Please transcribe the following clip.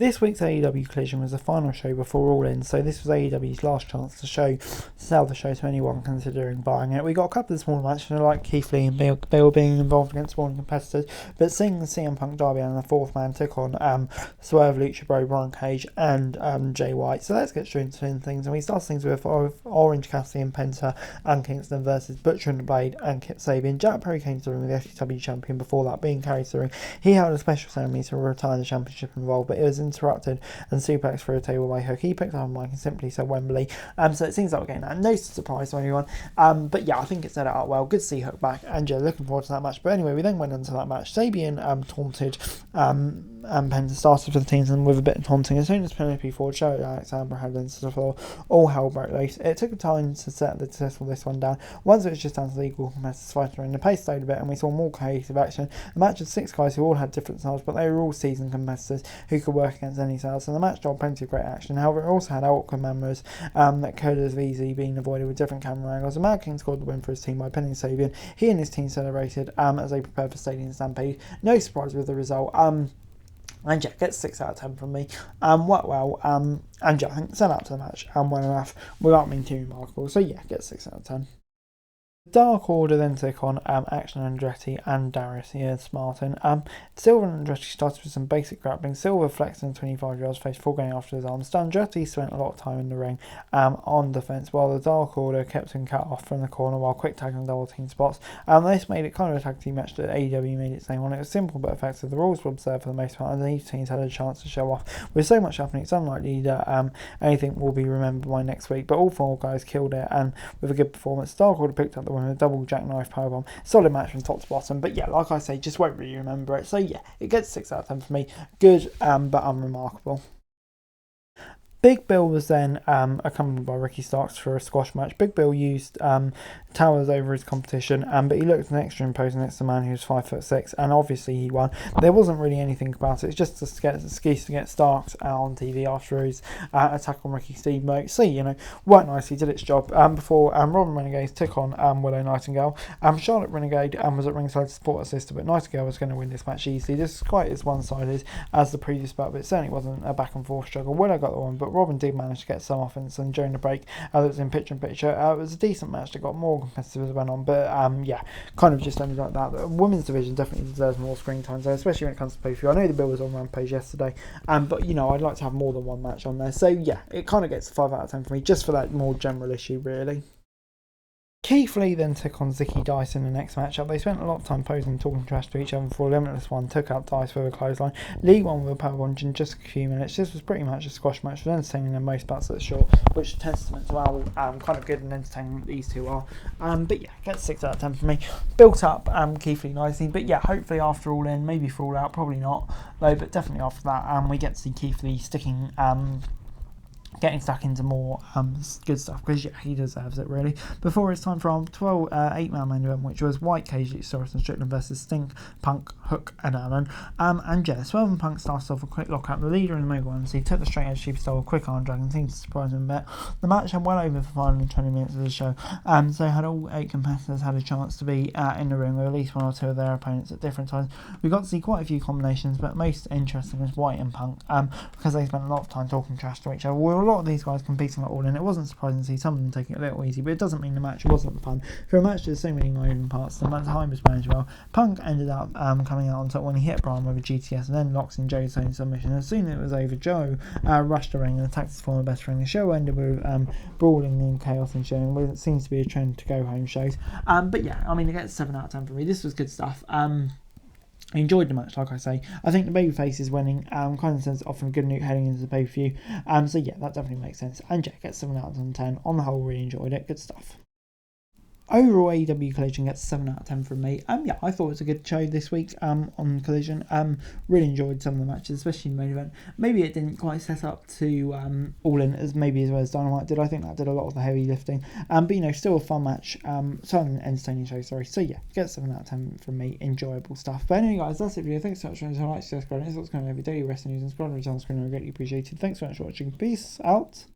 This week's AEW Collision was the final show before AllIn, so this was AEW's last chance to sell the show to anyone considering buying it. We got a couple of smaller matches, like Keith Lee and Bill being involved against smaller competitors, but seeing the CM Punk Derby and the fourth man took on Swerve, Lucha Bro, Brian Cage, and Jay White. So let's get straight into things, and we start things with Orange Cassidy and Penta and Kingston versus Butcher and the Blade and Kip Sabian. Jack Perry came to the ring with the FTW champion before that being carried to the ring. He held a special ceremony to retire the championship involved, but it was interrupted and suplexed through a table by Hook. He picked up a mic and simply said Wembley. So it seems like we're getting that. No surprise to anyone. But yeah, I think it set it up well. Good to see Hook back, and yeah, looking forward to that match. But anyway, we then went into that match. Sabian taunted Penta, started for the teams and with a bit of taunting. As soon as Penelope Ford showed Alexander had into the floor, all hell broke loose. It took time to set this one down. Once it was just down to the equal competitors fighting, and the pace slowed a bit, and we saw more cohesive action. A match of 6 guys who all had different styles, but they were all seasoned competitors who could work against any styles. So the match got plenty of great action. However, it also had awkward members that could have easily been avoided with different camera angles. The Mad King scored the win for his team by pinning Sabian. He and his team celebrated as they prepared for Stadium Stampede. No surprise with the result. And yeah, gets 6 out of 10 from me. Worked well. And yeah, I think 10 out to the match well enough without being too remarkable. So yeah, gets 6 out of 10. Dark Order then took on Action Andretti and Darius Martin. Silver and Andretti started with some basic grappling. Silver flexed in 25 yards face before going after his arms. Andretti spent a lot of time in the ring on defence, while the Dark Order kept him cut off from the corner while quick tag and double team spots. This made it kind of a tag team match that AEW made its name on. It was simple but effective. The rules were observed for the most part, and these teams had a chance to show off. With so much happening, it's unlikely that anything will be remembered by next week, but all 4 guys killed it, and with a good performance. Dark Order picked up the win with a double jackknife powerbomb. Solid match from top to bottom, but yeah, like I say, just won't really remember it. So yeah, it gets 6 out of 10 for me. Good, but unremarkable. Big Bill was then accompanied by Ricky Starks for a squash match. Big Bill used towers over his competition, but he looked an extra imposing next to the man who was 5'6", and obviously he won. There wasn't really anything about it. It's just an excuse to get Starks out on TV after his attack on Ricky Steamboat. So, worked nicely, did its job. Before Robin Renegade took on Willow Nightingale. Charlotte Renegade was at ringside to support her sister, but Nightingale was going to win this match easily. This is quite as one-sided as the previous bout, but it certainly wasn't a back-and-forth struggle. Willow got the one, but Robin did manage to get some offense, and during the break that was in picture-in-picture. It was a decent match that got more competitive as it went on, but yeah, kind of just ended like that. The women's division definitely deserves more screen time, so especially when it comes to pay-per-view. I know the bill was on Rampage yesterday, but I'd like to have more than one match on there. So yeah, it kind of gets 5 out of 10 for me, just for that more general issue, really. Keith Lee then took on Zicky Dice in the next matchup. They spent a lot of time posing and talking trash to each other before Limitless One took out Dice with a clothesline. Lee won with a powerbomb in just a few minutes. This was pretty much a squash match, with entertaining than most bouts at short, which is testament to how kind of good and entertaining these two are. But yeah, gets 6 out of 10 for me. Built up Keith Lee nicely, but yeah, hopefully after AllIn, maybe for All Out, probably not though, but definitely after that, we get to see Keith Lee getting stuck into more good stuff, because yeah, he deserves it really. Before it's time for our 8-man main event, which was White Cage, Luchasaurus and Strickland versus Sting, Punk, Hook and Alan. And yeah, Swerve and Punk started off a quick lockout. The leader in the Mogul MC took the straight edge superstar, a quick arm drag, and seemed to surprise him a bit. The match had well over for 520 minutes of the show, so had all 8 competitors had a chance to be in the ring with at least 1 or 2 of their opponents at different times. We got to see quite a few combinations, but most interesting was White and Punk, because they spent a lot of time talking trash to each other. With a lot of these guys competing at AllIn, it wasn't surprising to see some of them taking it a little easy, but it doesn't mean the match wasn't fun. For a match with so many moving parts, the time was managed well. Punk ended up coming out on top when he hit Brian with a GTS and then locks in Joe's own submission. As soon as it was over, Joe rushed the ring and attacked his former best friend. The show ended with brawling and chaos ensuing, which seems to be a trend to go home shows. But yeah, I mean, it gets 7 out of 10 for me. This was good stuff. I enjoyed the match, like I say. I think the babyface is winning, kind of sense offering a good nuke heading into the pay-per-view. So yeah, that definitely makes sense. And Jack gets 7 out of 10. On the whole, really enjoyed it. Good stuff. Overall, AEW Collision gets 7 out of 10 from me. Yeah, I thought it was a good show this week on Collision. Really enjoyed some of the matches, especially in the main event. Maybe it didn't quite set up to AllIn as well as Dynamite did. I think that did a lot of the heavy lifting. But still a fun match. So an entertaining show, sorry. So yeah, get 7 out of 10 from me. Enjoyable stuff. But anyway, guys, that's it for you. Thanks so much for watching. Like, subscribe, and it's what's going on every day. Restoration, subscribe, and return screen. I greatly appreciated. Thanks so much for watching. Peace out.